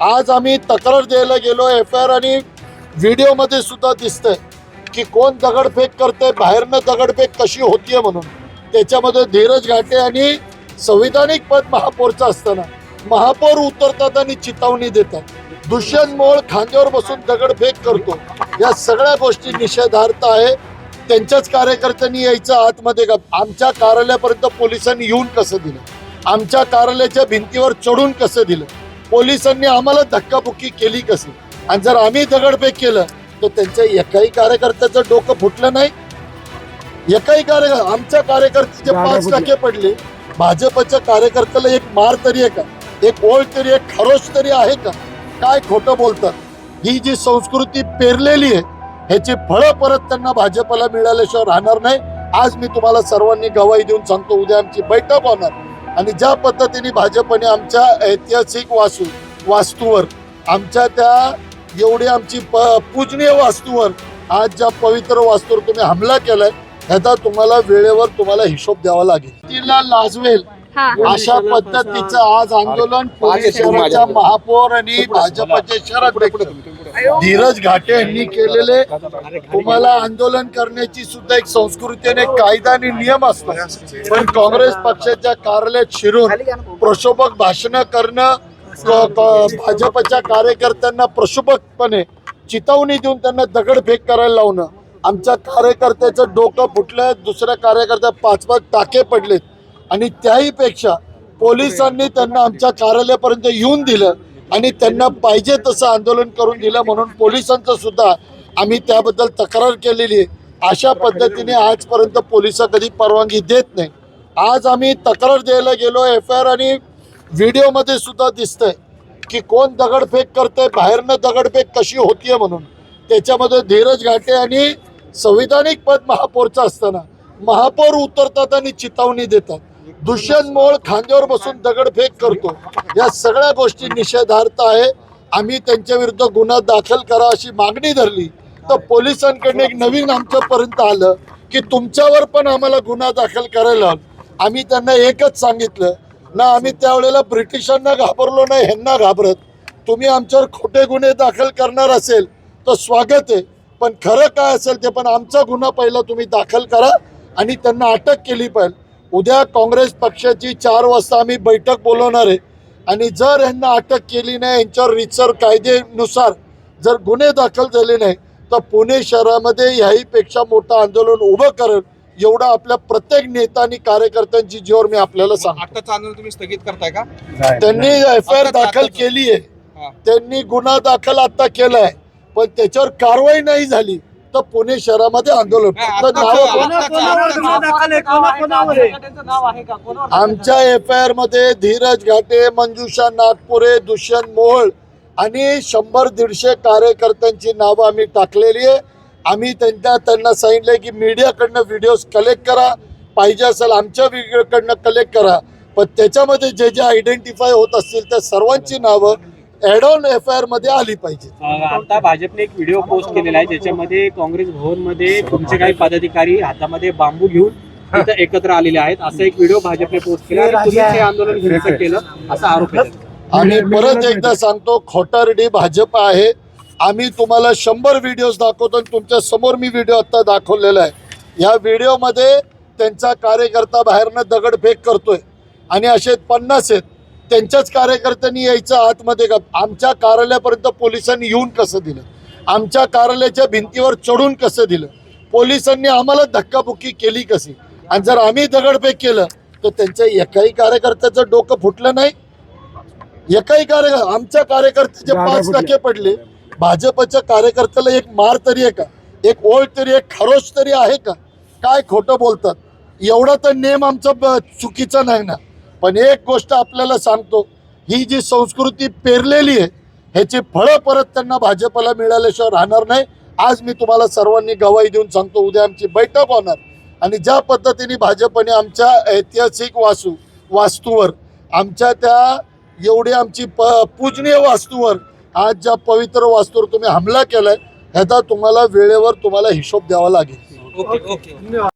आज आम्ही तक्रार द्यायला गेलो FIR आणि व्हिडिओमध्ये सुद्धा दिसतंय की कोण दगडफेक करते, बाहेरनं दगडफेक कशी होतीये म्हणून. त्याच्यामध्ये धीरज घाटे आणि संविधानिक पद महापौरचं असताना महापौर उतरतात आणि चितावणी देतात. दुष्यंत मोळ खांद्यावर बसून दगडफेक करतो. या सगळ्या गोष्टी निषेधार्थ आहे. त्यांच्याच कार्यकर्त्यांनी यायचं आतमध्ये का? आमच्या कार्यालयापर्यंत पोलिसांनी येऊन कसं दिलं? आमच्या कार्यालयाच्या भिंतीवर चढून कसं दिलं? पोलिसांनी आम्हाला धक्काबुक्की केली कशी? आणि जर आम्ही दगडफेक केलं तर त्यांच्या एकाही कार्यकर्त्याचं डोकं फुटलं नाही. एकाही आमच्या कार्यकर्त्याचे 5% पडले. भाजपच्या कार्यकर्त्याला एक मार तरी आहे का? एक ओळ तरी, एक खरोच तरी आहे का? काय खोटं बोलतात? ही जी संस्कृती पेरलेली आहे ह्याची फळं परत त्यांना भाजपला मिळाल्याशिवाय राहणार नाही. आज मी तुम्हाला सर्वांनी गवाही देऊन सांगतो, उद्या आमची बैठक होणार आणि ज्या पद्धतीने भाजपने आमच्या ऐतिहासिक वास्तूवर, आमच्या त्या एवढी आमची पूजनीय वास्तूवर, आज ज्या पवित्र वास्तूवर तुम्ही हमला केलाय ह्याचा तुम्हाला वेळेवर तुम्हाला हिशोब द्यावा लागेल. तिला लाजवेल अशा पद्धतीचं आज आंदोलन पुणे शहराच्या महापौर आणि भाजपचे शहराध्यक्ष धीरज घाटे यांनी केलेले. तुम्हाला आंदोलन करण्याची सुद्धा एक संस्कृती आणि कायदा आणि नियम असतो, पण काँग्रेस पक्षाच्या कार्यालयात शिरून प्रक्षोभक भाषण करणं, भाजपच्या कार्यकर्त्यांना प्रक्षोभकपणे चितावणी देऊन त्यांना दगडफेक करायला लावणं, आमच्या कार्यकर्त्याचं डोकं फुटलं, दुसऱ्या कार्यकर्त्या 5 टाके पडलेत आणि त्याही पेक्षा पोलिसांनी त्यांना आमच्या कार्यालयापर्यंत येऊन दिलं आणि त्यांना पाहिजे तसं आंदोलन करून दिलं. म्हणून पोलिसांचं सुद्धा आम्ही त्याबद्दल तक्रार केलेली आहे. अशा पद्धतीने आजपर्यंत पोलिस कधी परवानगी देत नाही. आज आम्ही तक्रार द्यायला गेलो FIR आणि व्हिडिओमध्ये सुद्धा दिसतंय की कोण दगडफेक करते, बाहेरनं दगडफेक कशी होतीये म्हणून. त्याच्यामध्ये धीरज घाटे आणि संविधानिक पद महापौरचं असताना महापौर उतरतात आणि चितावणी देतात. दुष्यंत मोळ खांद्यावर बसून दगडफेक करतो. या सगळ्या गोष्टी निषेधार्थ आहे. आम्ही त्यांच्या विरुद्ध गुन्हा दाखल करा अशी मागणी धरली तर पोलिसांकडनं एक नवीन आमच्यापर्यंत आलं की तुमच्यावर पण आम्हाला गुन्हा दाखल करायला. आम्ही त्यांना एकच सांगितलं ना, आम्ही त्यावेळेला ब्रिटिशांना घाबरलो नाही, ह्यांना घाबरत. तुम्ही आमच्यावर खोटे गुन्हे दाखल करणार असेल तर स्वागत आहे, पण खरं काय असेल ते पण आमचा गुन्हा पहिला तुम्ही दाखल करा आणि त्यांना अटक केली पाहिजे. उद्या काँग्रेस पक्षाची 4 वाजता आम्ही बैठक बोलवणार आहे आणि जर यांना अटक केली नाही, यांच्यावर रीतसर कायद्यानुसार जर गुन्हे दाखल झाले नाही तर पुणे शहरामध्ये ह्याहीपेक्षा मोठं आंदोलन उभं करेल. एवढं आपल्या प्रत्येक नेता आणि कार्यकर्त्यांची जीवावर मी आपल्याला सांगतो. आत्ताचं आंदोलन तुम्ही स्थगित करताय का? त्यांनी FIR दाखल केली आहे, त्यांनी गुन्हा दाखल आता केलाय, पण त्याच्यावर कारवाई नाही झाली तर पुणे शहरामध्ये आंदोलन. आमच्या FIR मध्ये धीरज घाटे, मंजुषा नागपुरे, दुष्यंत मोळ आणि 100-150 कार्यकर्त्यांची नावं आम्ही टाकलेली आहे. आम्ही त्यांना सांगितलंय की मीडियाकडनं व्हिडिओज कलेक्ट करा, पाहिजे असेल आमच्या व्हिडिओकडनं कलेक्ट करा, पण त्याच्यामध्ये जे जे आयडेंटिफाय होत असतील त्या सर्वांची नावं ऍड ऑन FIR मध्ये आली पाहिजे. आता भाजपने एक व्हिडिओ पोस्ट केलेला आहे ज्याच्यामध्ये काँग्रेस भवन मध्ये तुमचे काही पदाधिकारी हातामध्ये बांबू घेऊन तिथं एकत्र आलेले आहेत, असा एक व्हिडिओ भाजपने पोस्ट केला आणि तुम्ही हे आंदोलन हिंसक केलं असा आरोप आहे. आम्ही परत एकदा सांगतो, खोटारडी भाजप आहे. आम्ही तुम्हाला 100 व्हिडिओज दाखवतो आणि तुमच्या समोर मी व्हिडिओ आता दाखवलेला आहे. या व्हिडिओमध्ये त्यांचा कार्यकर्ता बाहेरनं दगडफेक करतोय आणि असे 50 आहेत. त्यांच्याच कार्यकर्त्यांनी यायचं आतमध्ये का? आमच्या कार्यालयापर्यंत पोलिसांनी येऊन कसं दिलं? आमच्या कार्यालयाच्या भिंतीवर चढून कसं दिलं? पोलिसांनी आम्हाला धक्काबुक्की केली कशी? आणि जर आम्ही दगडफेक केलं तर त्यांच्या एकाही कार्यकर्त्याचं डोकं फुटलं नाही. एकाही आमच्या कार्यकर्त्याचे 5% पडले. भाजपच्या कार्यकर्त्याला एक मार तरी आहे का? एक ओळ तरी, एक खरोच तरी आहे का? काय खोटं बोलतात? एवढा तर नेम आमचा चुकीचा नाही ना. पण एक गोष्ट आपल्याला सांगतो, ही जी संस्कृती पेरलेली आहे ह्याची फळं परत त्यांना भाजपला मिळाल्याशिवाय राहणार नाही. आज मी तुम्हाला सर्वांनी गवाही देऊन सांगतो, उद्या आमची बैठक होणार आणि ज्या पद्धतीने भाजपने आमच्या ऐतिहासिक वास्तूवर, आमच्या त्या एवढी आमची पूजनीय वास्तूवर, आज ज्या पवित्र वास्तूवर तुम्ही हमला केलाय ह्याचा तुम्हाला वेळेवर तुम्हाला हिशोब द्यावा लागेल. ओके.